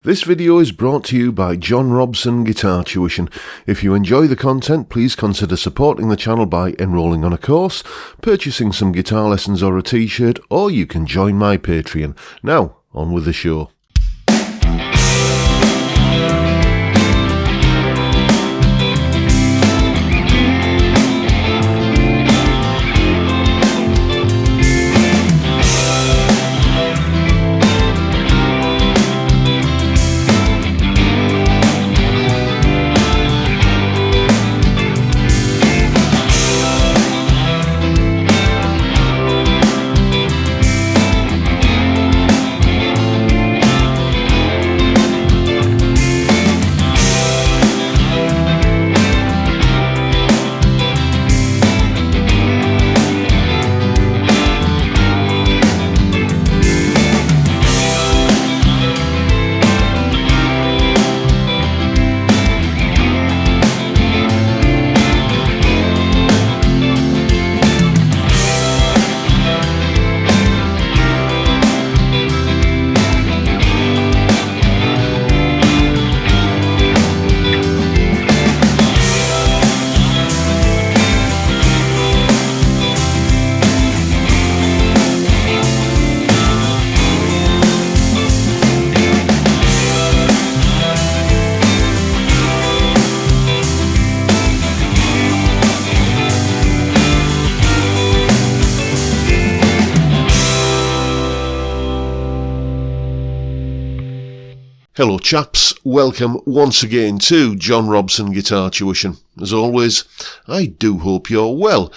This video is brought to you by John Robson Guitar Tuition. If you enjoy the content, please consider supporting the channel by enrolling on a course, purchasing some guitar lessons or a t-shirt, or you can join my Patreon. Now, on with the show. Hello chaps, welcome once again to John Robson Guitar Tuition. As always, I do hope you're well.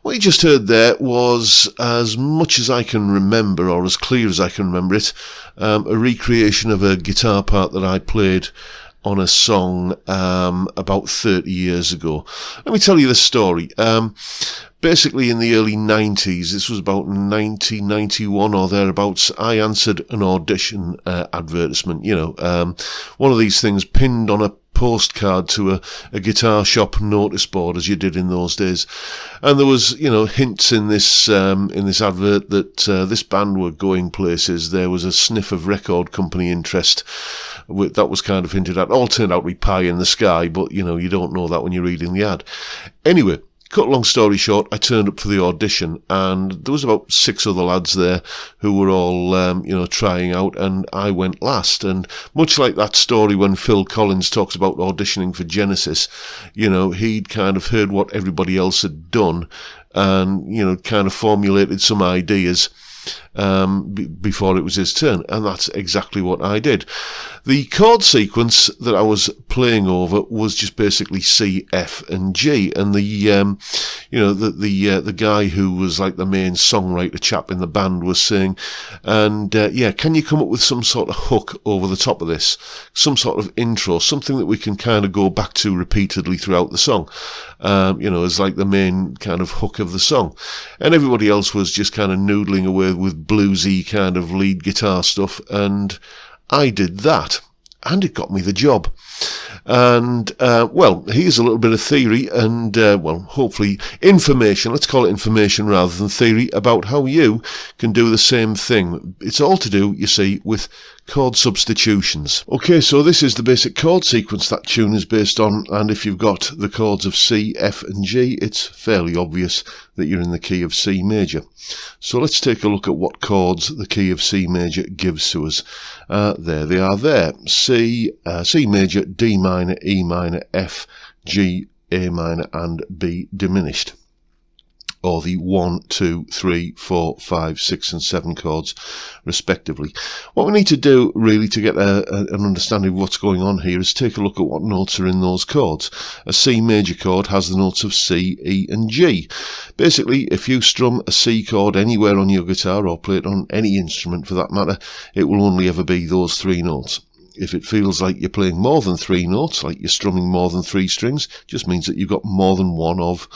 What you just heard there was, as much as I can remember, or as clear as I can remember it, a recreation of a guitar part that I played on a song about 30 years ago. Let me tell you the story. Basically in the early 90s, this was about 1991 or thereabouts, I answered an audition advertisement, one of these things pinned on a postcard to a guitar shop notice board, as you did in those days. And there was, hints in this advert that this band were going places. There was a sniff of record company interest. That was kind of hinted at. All turned out to be pie in the sky, but, you don't know that when you're reading the ad. Anyway, cut long story short, I turned up for the audition, and there was about 6 other lads there who were all, trying out, and I went last. And much like that story when Phil Collins talks about auditioning for Genesis, he'd kind of heard what everybody else had done and, kind of formulated some ideas before it was his turn, and that's exactly what I did. The chord sequence that I was playing over was just basically C, F, and G, and the guy who was like the main songwriter chap in the band was saying, and can you come up with some sort of hook over the top of this, some sort of intro, something that we can kind of go back to repeatedly throughout the song, as like the main kind of hook of the song. And everybody else was just kind of noodling away with bluesy kind of lead guitar stuff, and I did that, and it got me the job. And, here's a little bit of theory and, hopefully information, let's call it information rather than theory, about how you can do the same thing. It's all to do, you see, with chord substitutions. Okay, so this is the basic chord sequence that tune is based on, and if you've got the chords of C, F and G, it's fairly obvious that you're in the key of C major. So let's take a look at what chords the key of C major gives to us. There they are there. C major, D minor, E minor, F, G, A minor and B diminished. Or the 1, 2, 3, 4, 5, 6 and 7 chords respectively. What we need to do really to get an understanding of what's going on here is take a look at what notes are in those chords. A C major chord has the notes of C, E and G. Basically, if you strum a C chord anywhere on your guitar or play it on any instrument for that matter, it will only ever be those 3 notes. If it feels like you're playing more than 3 notes, like you're strumming more than 3 strings, just means that you've got more than one of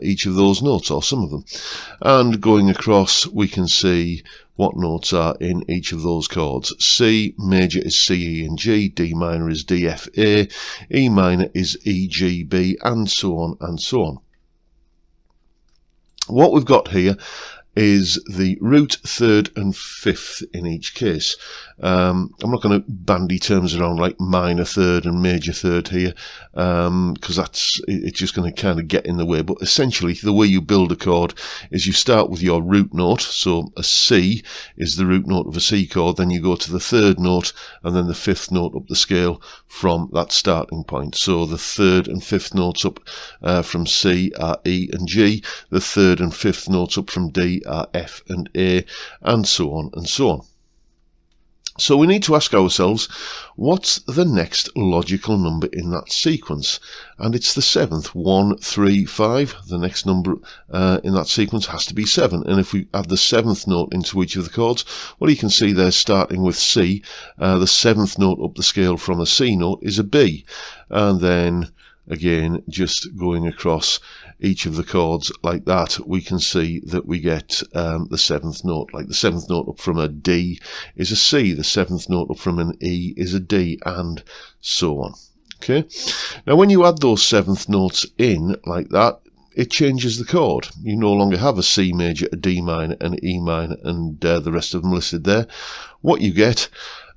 each of those notes, or some of them. And going across, we can see what notes are in each of those chords. C major is C, E and G, D minor is D, F, A, E minor is E, G, B, and so on and so on. What we've got here is the root, third and fifth in each case. I'm not going to bandy terms around like minor third and major third here, because it's just going to kind of get in the way. But essentially, the way you build a chord is you start with your root note. So a C is the root note of a C chord. Then you go to the third note and then the fifth note up the scale from that starting point. So the third and fifth notes up from C are E and G. The third and fifth notes up from D are F and A, and so on and so on. So we need to ask ourselves, what's the next logical number in that sequence? And it's the seventh. 1, 3, 5. The next number in that sequence has to be 7. And if we add the seventh note into each of the chords, well, you can see there, starting with C, the seventh note up the scale from a C note is a B. And then again, just going across each of the chords like that, we can see that we get the seventh note. Like the seventh note up from a D is a C, the seventh note up from an E is a D, and so on. Okay. Now, when you add those seventh notes in like that, it changes the chord. You no longer have a C major, a D minor, an E minor, and the rest of them listed there. What you get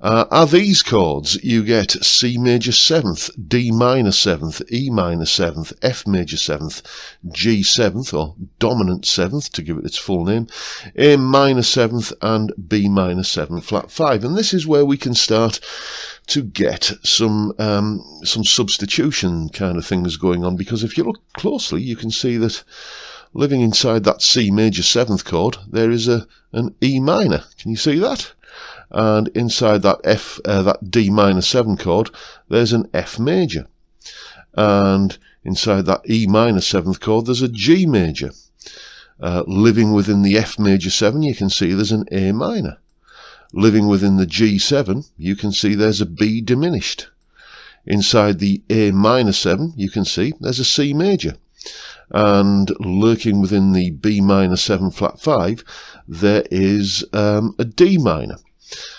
are these chords. You get C major seventh, D minor seventh, E minor seventh, F major seventh, G seventh, or dominant seventh to give it its full name, A minor seventh, and B minor 7 flat 5. And this is where we can start to get some substitution kind of things going on, because if you look closely, you can see that living inside that C major seventh chord, there is an E minor. Can you see that? And inside that that D minor 7 chord, there's an F major. And inside that E minor 7th chord, there's a G major. Living within the F major 7, you can see there's an A minor. Living within the G7, you can see there's a B diminished. Inside the A minor 7, you can see there's a C major. And lurking within the B minor 7 flat 5, there is a D minor.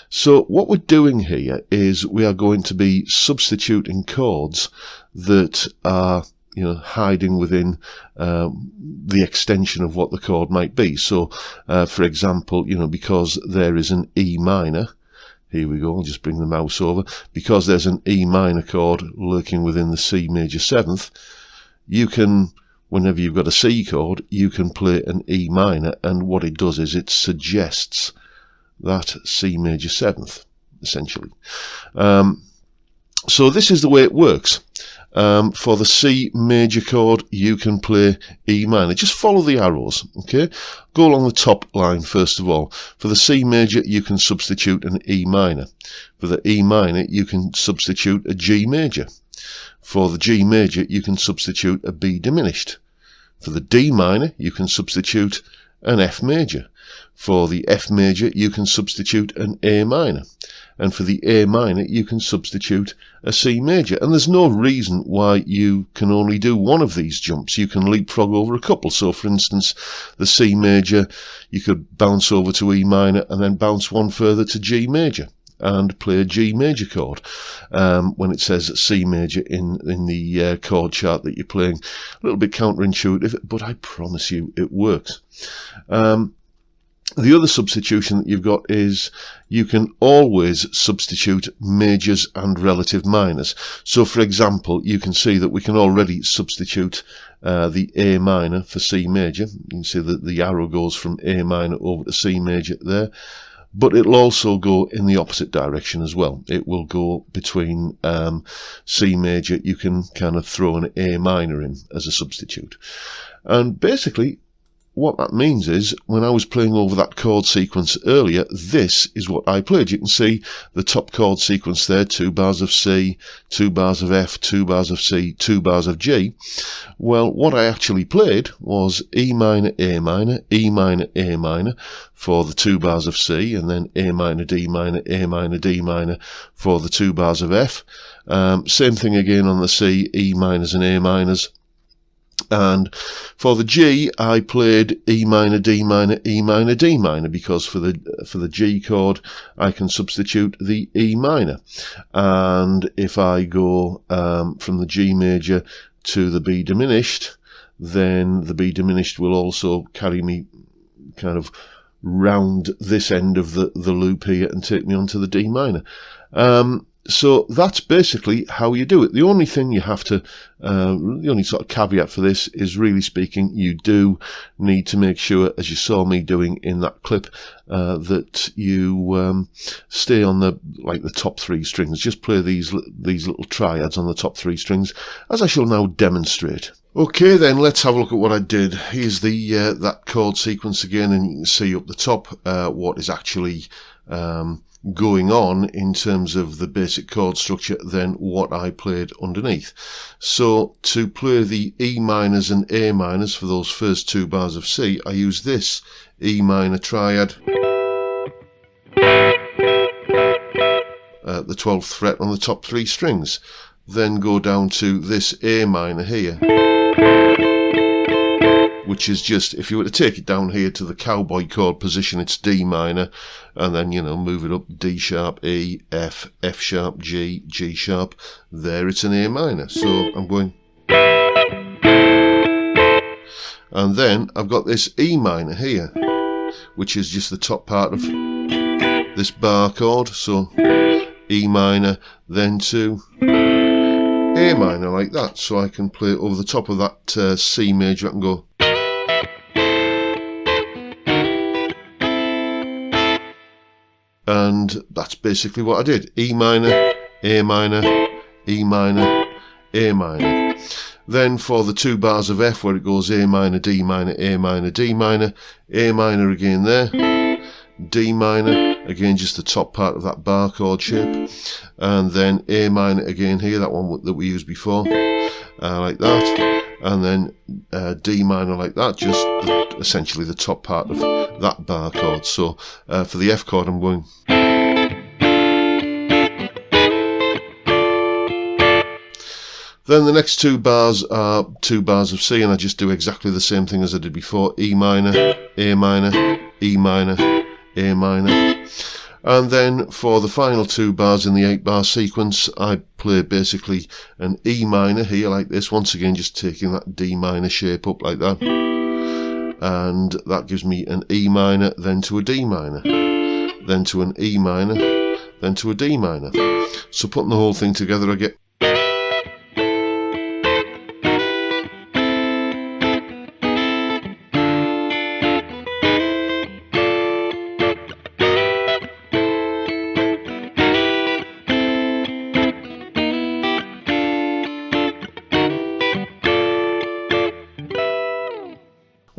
So what we're doing here is we are going to be substituting chords that are, hiding within the extension of what the chord might be. So, for example, because there is an E minor, here we go, I'll just bring the mouse over, because there's an E minor chord lurking within the C major 7th, you can, whenever you've got a C chord, you can play an E minor, and what it does is it suggests that C major 7th, essentially. So this is the way it works. For the C major chord, you can play E minor. Just follow the arrows, okay? Go along the top line first of all. For the C major, you can substitute an E minor. For the E minor, you can substitute a G major. For the G major, you can substitute a B diminished. For the D minor, you can substitute an F major. For the F major, you can substitute an A minor. And for the A minor, you can substitute a C major. And there's no reason why you can only do one of these jumps. You can leapfrog over a couple. So, for instance, the C major, you could bounce over to E minor and then bounce one further to G major and play a G major chord when it says C major in the chord chart that you're playing. A little bit counterintuitive, but I promise you it works. The other substitution that you've got is you can always substitute majors and relative minors. So, for example, you can see that we can already substitute the A minor for C major. You can see that the arrow goes from A minor over to C major there. But it'll also go in the opposite direction as well. It will go between C major. You can kind of throw an A minor in as a substitute. And basically, what that means is, when I was playing over that chord sequence earlier, this is what I played. You can see the top chord sequence there, 2 bars of C, 2 bars of F, 2 bars of C, 2 bars of G. Well, what I actually played was E minor, A minor, E minor, A minor for the 2 bars of C, and then A minor, D minor, A minor, D minor for the 2 bars of F. Same thing again on the C, E minors and A minors. And for the G, I played E minor, D minor, E minor, D minor, because for the G chord, I can substitute the E minor. And if I go from the G major to the B diminished, then the B diminished will also carry me kind of round this end of the loop here and take me onto the D minor. So that's basically how you do it. The only thing you have to, the only sort of caveat for this is, really speaking, you do need to make sure, as you saw me doing in that clip, that you stay on the top 3 strings. Just play these little triads on the top 3 strings, as I shall now demonstrate. Okay, then let's have a look at what I did. Here's the that chord sequence again, and you can see up the top what is actually going on in terms of the basic chord structure than what I played underneath. So to play the E minors and A minors for those first 2 bars of C, I use this E minor triad, the 12th fret on the top 3 strings, then go down to this A minor here, which is just, if you were to take it down here to the cowboy chord position, it's D minor, and then, you know, move it up, D sharp, E, F, F sharp, G, G sharp. There it's an A minor. So I'm going, and then I've got this E minor here, which is just the top part of this bar chord. So E minor, then to A minor, like that. So I can play over the top of that C major. I can go, and that's basically what I did. E minor, A minor, E minor, A minor. Then for the 2 bars of F, where it goes A minor, D minor, A minor, D minor, A minor again there, D minor, again just the top part of that bar chord shape, and then A minor again here, that one that we used before, like that, and then D minor like that, just essentially the top part of that bar chord. So for the F chord I'm going, then the next 2 bars are 2 bars of C, and I just do exactly the same thing as I did before. E minor, A minor, E minor, A minor. And then for the final 2 bars in the 8-bar sequence, I play basically an E minor here like this, once again just taking that D minor shape up like that, and that gives me an E minor, then to a D minor, then to an E minor, then to a D minor. So putting the whole thing together, I get,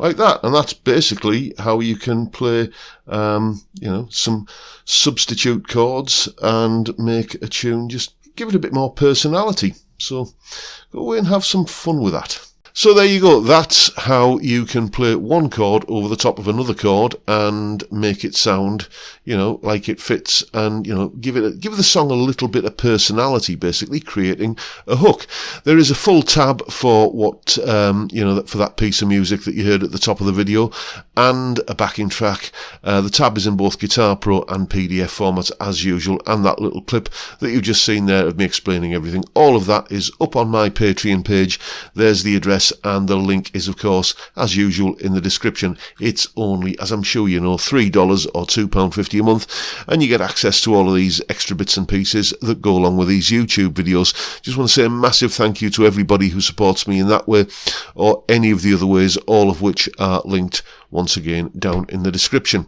like that. And that's basically how you can play you know, some substitute chords and make a tune, just give it a bit more personality. So go away and have some fun with that. So there you go. That's how you can play one chord over the top of another chord and make it sound, you know, like it fits, and, you know, give the song a little bit of personality, basically creating a hook. There is a full tab for what, you know, for that piece of music that you heard at the top of the video, and a backing track. The tab is in both Guitar Pro and PDF formats as usual, and that little clip that you've just seen there of me explaining everything, all of that is up on my Patreon page. There's the address, and the link is, of course, as usual, in the description. It's only, as I'm sure you know, $3 or £2.50 a month, and you get access to all of these extra bits and pieces that go along with these YouTube videos. Just want to say a massive thank you to everybody who supports me in that way, or any of the other ways, all of which are linked once again down in the description.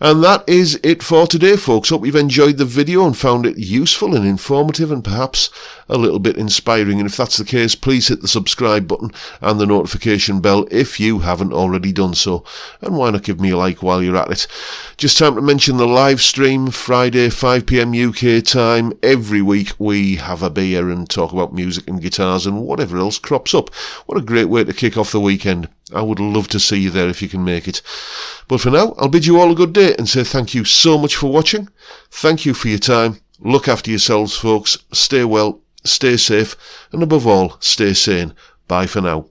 And that is it for today, folks. Hope you've enjoyed the video and found it useful and informative, and perhaps a little bit inspiring. And if that's the case, please hit the subscribe button and the notification bell if you haven't already done so. And why not give me a like while you're at it? Just time to mention the live stream, Friday 5 PM UK time. Every week we have a beer and talk about music and guitars and whatever else crops up. What a great way to kick off the weekend. I would love to see you there if you can make it. But for now, I'll bid you all a good day and say thank you so much for watching. Thank you for your time. Look after yourselves, folks. Stay well, stay safe, and above all, stay sane. Bye for now.